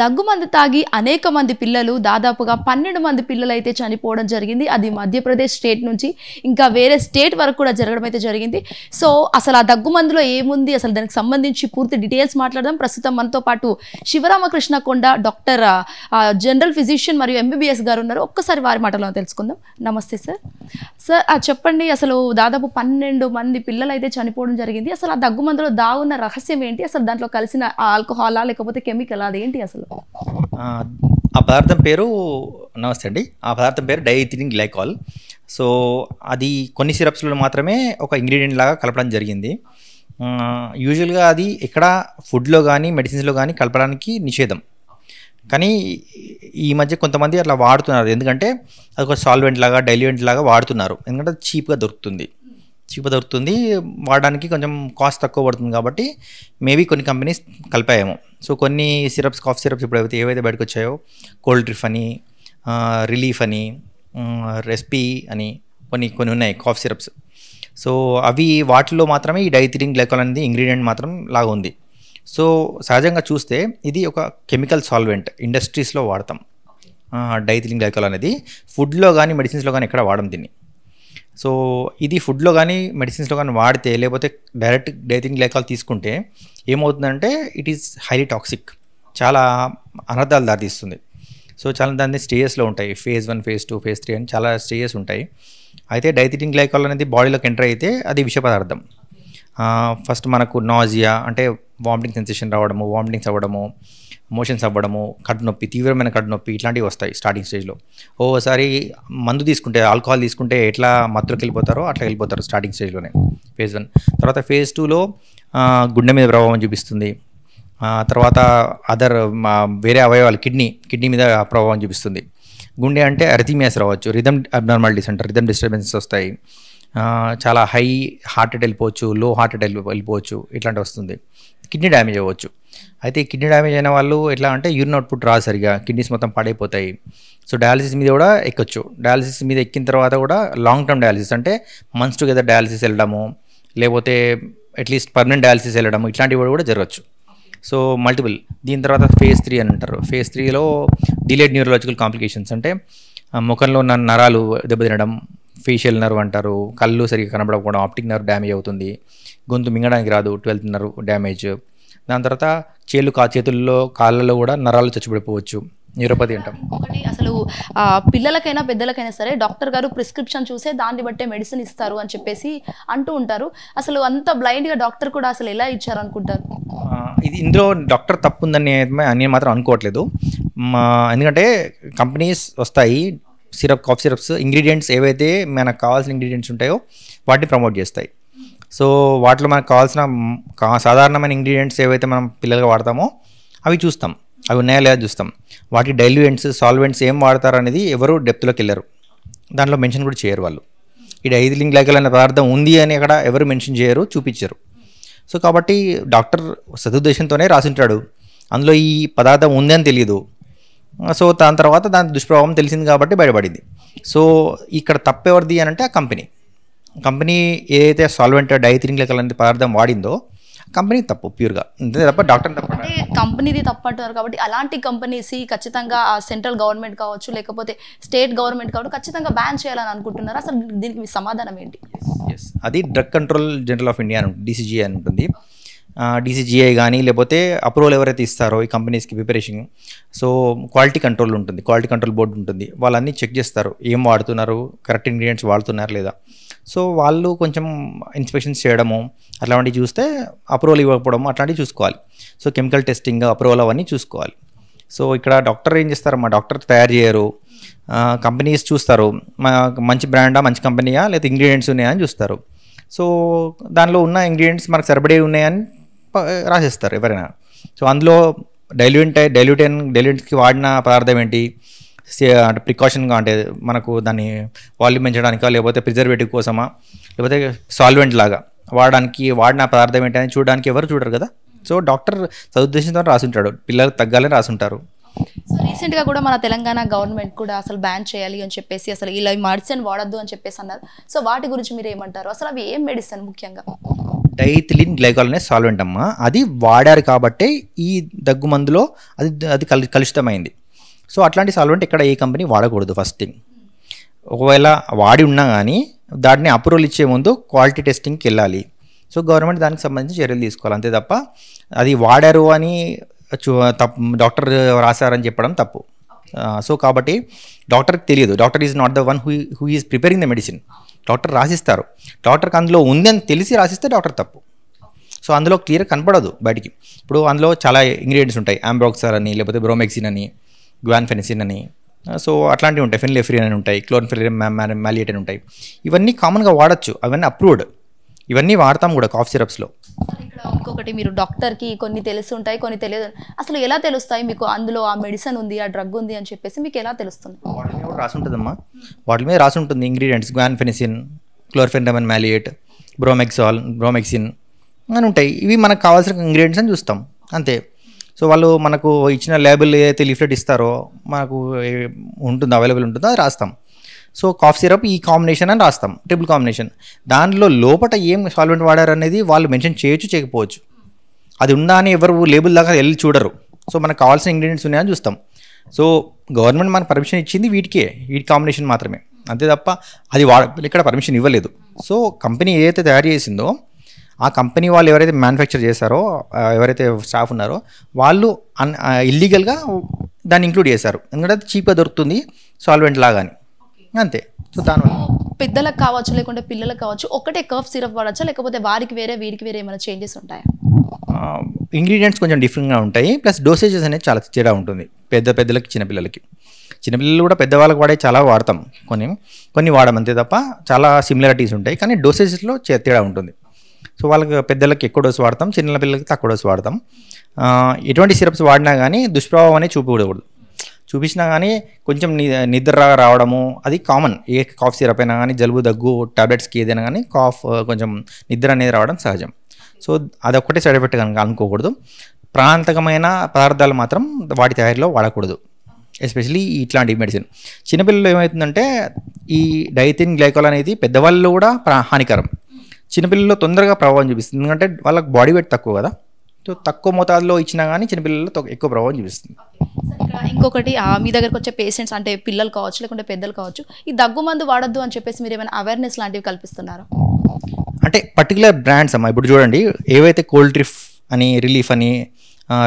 దగ్గుమందు తాగి అనేక మంది పిల్లలు దాదాపుగా 12 మంది పిల్లలు అయితే చనిపోవడం జరిగింది. అది మధ్యప్రదేశ్ స్టేట్ నుంచి ఇంకా వేరే స్టేట్ వరకు కూడా జరగడం అయితే జరిగింది. సో అసలు ఆ దగ్గుమందులో ఏముంది, అసలు దానికి సంబంధించి పూర్తి డీటెయిల్స్ మాట్లాడదాం. ప్రస్తుతం మనతో పాటు శివరామకృష్ణ కొండ డాక్టర్ జనరల్ ఫిజిషియన్ మరియు ఎంబీబీఎస్ గారు ఉన్నారు. ఒక్కసారి వారి మాటలో తెలుసుకుందాం. నమస్తే సార్. సార్ చెప్పండి, అసలు దాదాపు 12 మంది పిల్లలు అయితే చనిపోవడం జరిగింది. అసలు ఆ దగ్గుమందులో దాగున్న రహస్యం ఏంటి? అసలు దాంట్లో కలిసిన ఆల్కహాలా లేకపోతే కెమికల్ అదేంటి అసలు? ఆ పదార్థం పేరు నమస్తే అండి. ఆ పదార్థం పేరు డైఎథిలిన్ గ్లైకాల్. సో అది కొన్ని సిరప్స్లో మాత్రమే ఒక ఇంగ్రీడియంట్ లాగా కలపడం జరిగింది. యూజువల్గా అది ఎక్కడ ఫుడ్లో కానీ మెడిసిన్స్లో కానీ కలపడానికి నిషేధం. కానీ ఈ మధ్య కొంతమంది అట్లా వాడుతున్నారు. ఎందుకంటే అది ఒక సాల్వెంట్ లాగా డైల్యూయెంట్ లాగా వాడుతున్నారు. ఎందుకంటే చీప్గా దొరుకుతుంది, వాడడానికి కొంచెం కాస్ట్ తక్కువ పడుతుంది. కాబట్టి మేబీ కొన్ని కంపెనీస్ కలిపాయేమో. సో కొన్ని సిరప్స్, కాఫ్ సిరప్స్ ఇప్పుడు ఏవైతే బయటకు వచ్చాయో, కోల్డ్ డ్రిఫ్ అని, రిలీఫ్ అని, రెస్పీ అని కొన్ని ఉన్నాయి కాఫ్ సిరప్స్. సో అవి వాటిలో మాత్రమే ఈ డైఎథిలిన్ గ్లైకాల్ అనేది ఇంగ్రీడియంట్ మాత్రం లాగా ఉంది. సో సహజంగా చూస్తే ఇది ఒక కెమికల్ సాల్వెంట్, ఇండస్ట్రీస్లో వాడతాం డైఎథిలిన్ గ్లైకాల్ అనేది. ఫుడ్లో కానీ మెడిసిన్స్లో కానీ ఎక్కడ వాడడం దీన్ని. సో ఇది ఫుడ్లో కానీ మెడిసిన్స్లో కానీ వాడితే, లేకపోతే డైరెక్ట్ డైఎథిలిన్ గ్లైకాల్ తీసుకుంటే ఏమవుతుందంటే ఇట్ ఈస్ హైలీ టాక్సిక్, చాలా అనర్థాలు దారితీస్తుంది. సో చాలా దాని స్టేజెస్లో ఉంటాయి. phase 1, phase 2, phase 3 అని చాలా స్టేజెస్ ఉంటాయి. అయితే డైఎథిలిన్ గ్లైకాల్ అనేది బాడీలోకి ఎంటర్ అయితే అది విష పదార్థం. ఫస్ట్ మనకు నాజియా అంటే వామిటింగ్ సెన్సేషన్ రావడము, వామిటింగ్స్ అవ్వడము, మోషన్స్ అవ్వడము, కడుపు నొప్పి, తీవ్రమైన కడుపు నొప్పి ఇట్లాంటివి వస్తాయి స్టార్టింగ్ స్టేజ్లో. ఓసారి మందు తీసుకుంటే, ఆల్కహాల్ తీసుకుంటే ఎట్లా మత్తులోకి వెళ్ళిపోతారో అట్లా వెళ్ళిపోతారు స్టార్టింగ్ స్టేజ్లోనే, phase 1. తర్వాత phase 2లో గుండె మీద ప్రభావం చూపిస్తుంది. తర్వాత వేరే అవయవాలు, కిడ్నీ మీద ప్రభావం చూపిస్తుంది. గుండె అంటే అరిథమియాస్ రావచ్చు, రిథమ్ అబ్నార్మాలిటీస్ అంటారు, రిథమ్ డిస్టర్బెన్సెస్ వస్తాయి. చాలా హై హార్ట్ రేట్ వెళ్ళిపోవచ్చు, లో హార్ట్ రేట్ వెళ్ళిపోవచ్చు, ఇట్లాంటివి వస్తుంది. కిడ్నీ డ్యామేజ్ అవ్వచ్చు. అయితే కిడ్నీ డ్యామేజ్ అయిన వాళ్ళు ఎట్లా అంటే యూరిన్ అవుట్పుట్ రాదు సరిగా, కిడ్నీస్ మొత్తం పాడైపోతాయి. సో డయాలసిస్ మీద కూడా ఎక్కొచ్చు. డయాలసిస్ మీద ఎక్కిన తర్వాత కూడా లాంగ్ టర్మ్ డయాలసిస్ అంటే మంత్స్ టుగెదర్ డయాలసిస్ వెళ్ళడము, లేకపోతే అట్లీస్ట్ పర్మనెంట్ డయాలసిస్ వెళ్ళడము, ఇట్లాంటివి కూడా జరగచ్చు. So multiple. దీని తర్వాత phase 3 అని అంటారు. phase 3లో డిలేడ్ న్యూరలాజికల్ కాంప్లికేషన్స్ అంటే ముఖంలో ఉన్న నరాలు దెబ్బతినడం, ఫేషియల్ నర్వ్ అంటారు, కళ్ళు సరిగ్గా కనబడకపోవడం, ఆప్టిక్ నర్వ్ డ్యామేజ్ అవుతుంది, గొంతు మింగడానికి రాదు, 12th నర్వ్ డ్యామేజ్. దాని తర్వాత చేతుల్లో కాళ్ళలో కూడా నరాలు చచ్చిపడిపోవచ్చు, న్యూరోపతి అంటాం. ఒకటి అసలు పిల్లలకైనా పెద్దలకైనా సరే డాక్టర్ గారు ప్రిస్క్రిప్షన్ చూసే దాన్ని బట్టే మెడిసిన్ ఇస్తారు అని చెప్పేసి అంటూ ఉంటారు. అసలు అంత బ్లైండ్గా డాక్టర్ కూడా అసలు ఎలా ఇచ్చారు అనుకుంటారు? ఇది ఇందులో డాక్టర్ తప్పు ఉందని నేను మాత్రం అనుకోవట్లేదు. ఎందుకంటే కంపెనీస్ వస్తాయి, కాఫ్ సిరప్స్ ఇంగ్రీడియంట్స్ ఏవైతే మనకు కావాల్సిన ఇంగ్రీడియంట్స్ ఉంటాయో వాటిని ప్రమోట్ చేస్తాయి. సో వాటిలో మనకు కావాల్సిన సాధారణమైన ఇంగ్రీడియంట్స్ ఏవైతే మనం పిల్లలుగా వాడతామో అవి చూస్తాం, అవి ఉన్నాయా లేదా చూస్తాం. వాటి డైల్యూయెంట్స్, సాల్వెంట్స్ ఏం వాడతారు అనేది ఎవరు డెప్త్లోకి వెళ్ళరు, దాంట్లో మెన్షన్ కూడా చేయరు వాళ్ళు. ఈ డైఎథిలిన్ గ్లైకాల్ అనే పదార్థం ఉంది అని అక్కడ ఎవరు మెన్షన్ చేయరు, చూపించరు. సో కాబట్టి డాక్టర్ సదుద్దేశంతోనే రాసింటాడు, అందులో ఈ పదార్థం ఉంది అని తెలియదు. సో దాని తర్వాత దాని దుష్ప్రభావం తెలిసింది కాబట్టి బయటపడింది. సో ఇక్కడ తప్పెవరిది అని అంటే ఆ కంపెనీ ఏదైతే సాల్వెంట్ డైఎథిలిన్ గ్లైకాల్ అనే పదార్థం వాడిందో కంపెనీ తప్పు, ప్యూర్గా. అంతే తప్ప డాక్టర్ తప్పు. అంటే కంపెనీది తప్పు అంటున్నారు కాబట్టి అలాంటి కంపెనీస్ ఖచ్చితంగా సెంట్రల్ గవర్నమెంట్ కావచ్చు, లేకపోతే స్టేట్ గవర్నమెంట్ కావచ్చు, ఖచ్చితంగా బ్యాన్ చేయాలని అనుకుంటున్నారు. అసలు దీనికి మీ సమాధానం ఏంటి? అది drug control general of India అని ఉంటుంది, DCGI అని ఉంటుంది. DCGI కానీ లేకపోతే అప్రూవల్ ఎవరైతే ఇస్తారో ఈ కంపెనీస్కి ప్రిపరేషన్, సో క్వాలిటీ కంట్రోల్ ఉంటుంది, క్వాలిటీ కంట్రోల్ బోర్డు ఉంటుంది, వాళ్ళన్నీ చెక్ చేస్తారు ఏం వాడుతున్నారు, కరెక్ట్ ఇంగ్రీడియంట్స్ వాడుతున్నారు లేదా. సో వాళ్ళు కొంచెం ఇన్స్పెక్షన్స్ చేయడము అట్లాంటివి చూస్తే అప్రూవల్ ఇవ్వకపోవడము అట్లాంటివి చూసుకోవాలి. సో కెమికల్ టెస్టింగ్, అప్రూవల్ అవన్నీ చూసుకోవాలి. సో ఇక్కడ డాక్టర్ ఏం చేస్తారు, మా డాక్టర్ తయారు చేయరు, కంపెనీస్ చూస్తారు మంచి బ్రాండా, మంచి కంపెనీయా, లేదా ఇంగ్రీడియంట్స్ ఉన్నాయా అని చూస్తారు. సో దానిలో ఉన్న ఇంగ్రీడియంట్స్ మనకు సరిపడే ఉన్నాయని రాసేస్తారు ఎవరైనా. సో అందులో డైల్యూటెన్కి వాడిన పదార్థం ఏంటి అంటే ప్రికాషన్గా, అంటే మనకు దాన్ని వాల్యూమ్ పెంచడానికా, లేకపోతే ప్రిజర్వేటివ్ కోసమా, లేకపోతే సాల్వెంట్ లాగా వాడడానికి వాడిన పదార్థం ఏంటి అని చూడడానికి ఎవరు చూడరు కదా. సో డాక్టర్ సదుద్దేశంతో రాసుంటాడు, పిల్లలకు తగ్గాలని రాసుంటారు. సో రీసెంట్గా కూడా మన తెలంగాణ గవర్నమెంట్ కూడా అసలు బ్యాన్ చేయాలి అని చెప్పేసి అసలు ఇలా మెడిసిన్ వాడద్దు అని చెప్పేసి అన్నారు. సో వాటి గురించి మీరు ఏమంటారు? అసలు అవి ఏం మెడిసిన్ ముఖ్యంగా? డైథిలిన్ గ్లైకాల్ అనే సాల్వెంట్ అమ్మా. అది వాడారు కాబట్టే ఈ దగ్గు మందులో అది కలుషితమైంది. సో అట్లాంటి సాల్వెంట్ ఇక్కడ ఏ కంపెనీ వాడకూడదు ఫస్ట్ థింగ్. ఒకవేళ వాడి ఉన్నా కానీ దాన్ని అప్రూవల్ ఇచ్చే ముందు క్వాలిటీ టెస్టింగ్కి వెళ్ళాలి. సో గవర్నమెంట్ దానికి సంబంధించి చర్యలు తీసుకోవాలి. అంతే తప్ప అది వాడారు అని డాక్టర్ రాశారని చెప్పడం తప్పు. సో కాబట్టి డాక్టర్కి తెలియదు. Doctor is not the one who is preparing the medicine. Doctor రాసిస్తారు. డాక్టర్కి అందులో ఉంది అని తెలిసి రాసిస్తే డాక్టర్ తప్పు. సో అందులో క్లియర్ కనపడదు బయటికి. ఇప్పుడు అందులో చాలా ఇంగ్రీడియంట్స్ ఉంటాయి. ఆంబ్రోక్సార్ అని, లేకపోతే బ్రోమెక్సిన్ అని, గ్వాన్ఫెనిసిన్ అని, సో అట్లాంటివి ఉంటాయి. ఫెనిలెఫ్రిన్ అని ఉంటాయి, క్లోర్ఫెనిరిన్ మ్యాలియేట్ అని ఉంటాయి. ఇవన్నీ కామన్గా వాడచ్చు, అవన్నీ అప్రూవ్డ్. ఇవన్నీ వాడతాం కూడా కాఫ్ సిరప్స్లో. ఇక్కడ ఇంకొకటి, మీరు డాక్టర్కి కొన్ని తెలుస్తుంటాయి, కొన్ని తెలియదు. అసలు ఎలా తెలుస్తాయి మీకు అందులో ఆ మెడిసిన్ ఉంది, ఆ డ్రగ్ ఉంది అని చెప్పేసి మీకు ఎలా తెలుస్తుంది? వాటి మీద రాసి ఉంటుందమ్మా. వాటి మీద రాసి ఉంటుంది ఇంగ్రీడియంట్స్. గ్వాన్ఫెనిసిన్, క్లోర్ఫెనిరిన్ మ్యాలియేట్, బ్రోమెక్సిన్ అని ఉంటాయి. ఇవి మనకు కావాల్సిన ఇంగ్రీడియంట్స్ అని చూస్తాం అంతే. సో వాళ్ళు మనకు ఇచ్చిన లేబుల్ ఏదైతే లీఫ్లెట్ ఇస్తారో మనకు ఉంటుందో, అవైలబుల్ ఉంటుందో అది రాస్తాం. సో కాఫ్ సిరప్ ఈ కాంబినేషన్ అని రాస్తాం, ట్రిపుల్ కాంబినేషన్. దానిలో లోపల ఏం సాల్వెంట్ వాడారు అనేది వాళ్ళు మెన్షన్ చేయొచ్చు, చేయకపోవచ్చు. అది ఉందా అని ఎవరు లేబుల్ దాకా వెళ్ళి చూడరు. సో మనకు కావాల్సిన ఇంగ్రీడియంట్స్ ఉన్నాయని చూస్తాం. సో గవర్నమెంట్ మనకు పర్మిషన్ ఇచ్చింది వీటి కాంబినేషన్ మాత్రమే, అంతే తప్ప అది ఇక్కడ పర్మిషన్ ఇవ్వలేదు. సో కంపెనీ ఏదైతే తయారు చేసిందో ఆ కంపెనీ వాళ్ళు ఎవరైతే మ్యానుఫ్యాక్చర్ చేశారో, ఎవరైతే స్టాఫ్ ఉన్నారో వాళ్ళు ఇల్లీగల్గా దాన్ని ఇంక్లూడ్ చేశారు. ఎందుకంటే అది చీప్గా దొరుకుతుంది సాల్వెంట్ లాగా అని, అంతే. సో దానివల్ల పెద్దలకు కావచ్చు లేకుంటే పిల్లలకు కావచ్చు ఒకటే కఫ్ సిరప్ వాడచ్చా, లేకపోతే వారికి వేరే వీరికి వేరే ఏమైనా చేంజెస్ ఉంటాయా? ఇంగ్రీడియంట్స్ కొంచెం డిఫరెంట్గా ఉంటాయి, ప్లస్ డోసేజెస్ అనేది చాలా తేడా ఉంటుంది. పెద్దలకి చిన్నపిల్లలు కూడా పెద్దవాళ్ళకి వాడే చాలా వాడతాం, కొన్ని వాడడం అంతే తప్ప చాలా సిమిలారిటీస్ ఉంటాయి. కానీ డోసేజెస్లో తేడా ఉంటుంది. సో వాళ్ళకి పెద్దలకి ఎక్కువ డోసు వాడతాం, చిన్న పిల్లలకి తక్కువ డోసు వాడతాం. ఎటువంటి సిరప్స్ వాడినా కానీ దుష్ప్రభావం అనేది చూపకూడదు. చూపించినా కానీ కొంచెం నిద్ర రావడము అది కామన్. ఏ కాఫ్ సిరప్ అయినా కానీ, జలుబు దగ్గు టాబ్లెట్స్కి ఏదైనా కానీ కొంచెం నిద్ర అనేది రావడం సహజం. సో అదొక్కటే సైడ్ ఎఫెక్ట్ కనుక అనుకోకూడదు. ప్రాంతకమైన పదార్థాలు మాత్రం వాటి తయారీలో వాడకూడదు, ఎస్పెషలీ ఇట్లాంటి మెడిసిన్. చిన్నపిల్లలు ఏమవుతుందంటే ఈ డైథిలిన్ గ్లైకాల్ అనేది పెద్దవాళ్ళు కూడా హానికరం. చిన్నపిల్లల్లో తొందరగా ప్రభావం చూపిస్తుంది, ఎందుకంటే వాళ్ళకి బాడీ వెయిట్ తక్కువ కదా. సో తక్కువ మోతాదులో ఇచ్చినా కానీ చిన్నపిల్లల్లో ఎక్కువ ప్రభావం చూపిస్తుంది. ఇక్కడ ఇంకొకటి, మీ దగ్గరకు వచ్చే పేషెంట్స్ అంటే పిల్లలు కావచ్చు లేకుంటే పెద్దలు కావచ్చు, ఈ దగ్గు మందు వాడద్దు అని చెప్పేసి మీరు ఏమైనా అవేర్నెస్ లాంటివి కల్పిస్తున్నారు? అంటే పర్టికులర్ బ్రాండ్స్ అమ్మా. ఇప్పుడు చూడండి, ఏవైతే కోల్డ్ డ్రిఫ్ అని, రిలీఫ్ అని,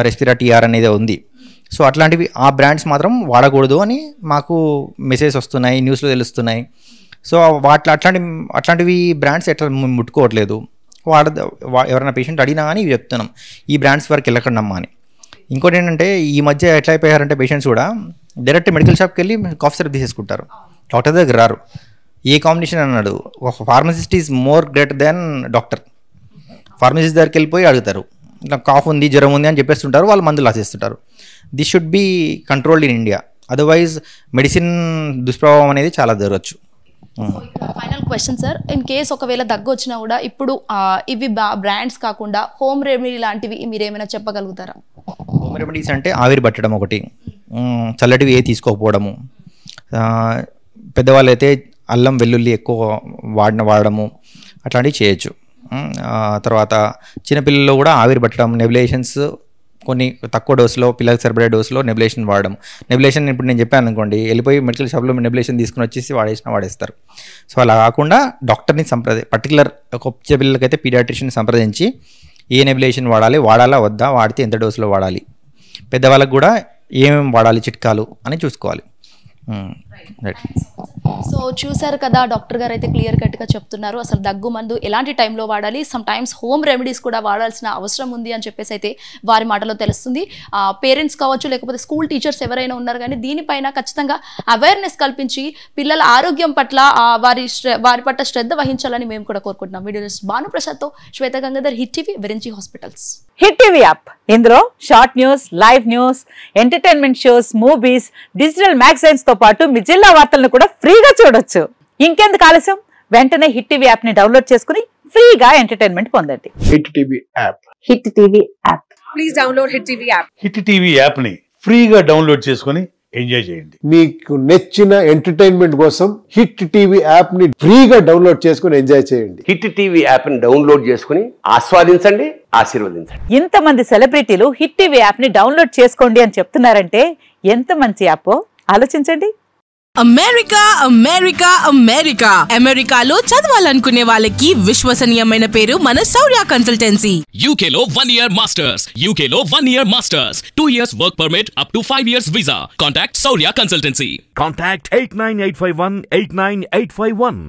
రెస్పిరా టీఆర్ అనేది ఉంది. సో అట్లాంటివి ఆ బ్రాండ్స్ మాత్రం వాడకూడదు అని మాకు మెసేజ్ వస్తున్నాయి, న్యూస్లో తెలుస్తున్నాయి. సో అట్లాంటివి బ్రాండ్స్ ఎట్లా ముట్టుకోవట్లేదు. ఎవరైనా పేషెంట్ అడిగినా కానీ ఇవి చెప్తున్నాం, ఈ బ్రాండ్స్ వరకు వెళ్ళకండి అమ్మా అని. ఇంకోటి ఏంటంటే ఈ మధ్య ఎట్లా అయిపోయారంటే పేషెంట్స్ కూడా డైరెక్ట్ మెడికల్ షాప్కి వెళ్ళి కాఫ్ సిరప్ తీసేసుకుంటారు, డాక్టర్ దగ్గర రారు. ఏ కాంబినేషన్ అన్నాడు, pharmacist is more greater than doctor. Pharmacist దగ్గరికి వెళ్ళిపోయి అడుగుతారు, ఇట్లా కాఫ్ ఉంది, జ్వరం ఉంది అని చెప్పేస్తుంటారు, వాళ్ళు మందులు రాసేస్తుంటారు. This should be controlled in India, otherwise medicine దుష్ప్రభావం అనేది చాలా జరగచ్చు. Final question sir, in case ఒకవేళ దగ్గు వచ్చినా కూడా ఇప్పుడు ఇవి బ్రాండ్స్ కాకుండా హోమ్ రెమెడీ లాంటివి మీరు ఏమైనా చెప్పగలుగుతారా? హోమ్ రెమెడీస్ అంటే ఆవిరి పట్టడం ఒకటి, చల్లటివి ఏ తీసుకోకపోవడము, పెద్దవాళ్ళు అయితే అల్లం వెల్లుల్లి ఎక్కువ వాడడము అట్లాంటివి చేయొచ్చు. తర్వాత చిన్నపిల్లల్లో కూడా ఆవిరి పట్టడం, నెబులేషన్స్ కొన్ని తక్కువ డోసులో, పిల్లలకు సరిపడే డోసులో నెబులేషన్ వాడడం. నెబులేషన్ ఇప్పుడు నేను చెప్పాను అనుకోండి, వెళ్ళిపోయి మెడికల్ షాప్లో నెబులేషన్ తీసుకుని వచ్చేసి వాడేస్తారు. సో అలా కాకుండా డాక్టర్ని పర్టికులర్ ఒక పిల్లలకైతే పీడియాట్రిషియన్ సంప్రదించి ఏ నెబులేషన్ వాడాలా వద్దా, వాడితే ఎంత డోసులో వాడాలి, పెద్దవాళ్ళకు కూడా ఏమేమి వాడాలి చిట్కాలు అని చూసుకోవాలి. సో చూసారు కదా, డాక్టర్ గారు అయితే క్లియర్ కట్గా చెప్తున్నారు అసలు దగ్గు మందు ఎలాంటి టైంలో వాడాలి, సమ్ టైమ్స్ హోమ్ రెమెడీస్ కూడా వాడాల్సిన అవసరం ఉంది అని చెప్పేసి అయితే వారి మాటలో తెలుస్తుంది. పేరెంట్స్ కావచ్చు లేకపోతే స్కూల్ టీచర్స్ ఎవరైనా ఉన్నారు కానీ దీనిపైన ఖచ్చితంగా అవేర్నెస్ కల్పించి పిల్లల ఆరోగ్యం పట్ల వారి పట్ల శ్రద్ధ వహించాలని మేము కూడా కోరుకుంటున్నాం. వీడియో భానుప్రసాద్తో Shweta Gangadhar, hit TV, Virinchi hospitals. Hit TV app, ఇందులో short news, live news, entertainment shows, movies, digital magazines తో పాటు మీ జిల్లా వార్తలను కూడా ఫ్రీగా చూడొచ్చు. ఇంకెందుకు ఆలస్యం, వెంటనే హిట్ టీవీ యాప్ ని డౌన్లోడ్ చేసుకుని ఫ్రీగా ఎంటర్టైన్మెంట్ పొందండి. Hit TV app. Hit TV app. Please download Hit TV app. Hit TV app ని ఫ్రీగా డౌన్లోడ్ చేసుకొని ఎంజాయ్ చేయండి. మీకు నచ్చిన ఎంటర్టైన్మెంట్ కోసం హిట్ టీవీ యాప్ ని ఫ్రీగా డౌన్లోడ్ చేసుకుని ఎంజాయ్ చేయండి. హిట్ టీవీ యాప్ ని డౌన్లోడ్ చేసుకుని ఆస్వాదించండి, ఆశీర్వదించండి. ఇంతమంది సెలబ్రిటీలు హిట్ టీవీ యాప్ ని డౌన్లోడ్ చేసుకోండి అని చెప్తున్నారంటే ఎంత మంచి యాప్ ఆలోచించండి. అమెరికా అమెరికా అమెరికా అమెరికాలో చదవాలనుకునే వాళ్ళకి విశ్వసనీయమైన పేరు మన శౌర్య కన్సల్టెన్సీ. UK లో 1 year masters, UK లో 1 year masters, 2 years work permit up to 5 years visa. Contact Shaurya Consultancy. Contact 89851 89851.